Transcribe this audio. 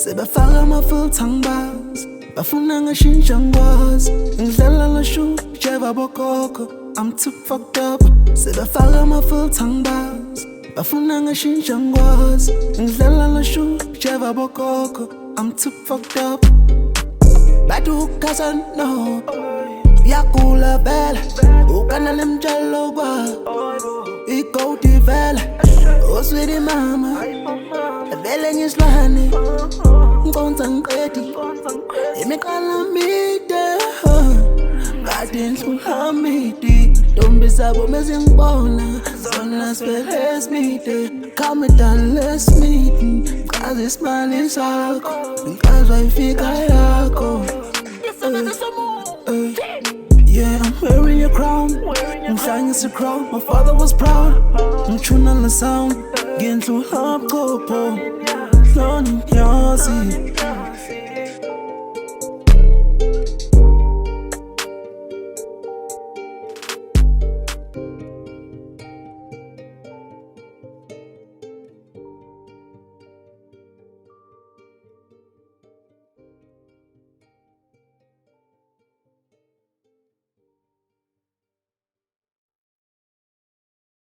sebefaka ama-filter bars bafuna ngishintsha ngikwazi ngidlala lashu jeva bokhokho I'm too fucked up sebefaka ama-filter bars bafuna ngishintsha ngikwazi ngidlala lashu jeva bokhokho I'm too fucked up badu Khasenova yakula vele ukana lemtshalo kwa igodi vele oswidi mama vele ngisilwane ngiconsa ngiqedi imiqala mide kade nhlula midi ntombi zabo mezingibona zona sivele simide come down let's meet ngazi isimali sakho ngikazwa ifika yakho. Yeah, I'm wearing a crown. I'm flying as a crown. My father was proud. I'm tuning the sound. Getting through hop couple. Learning your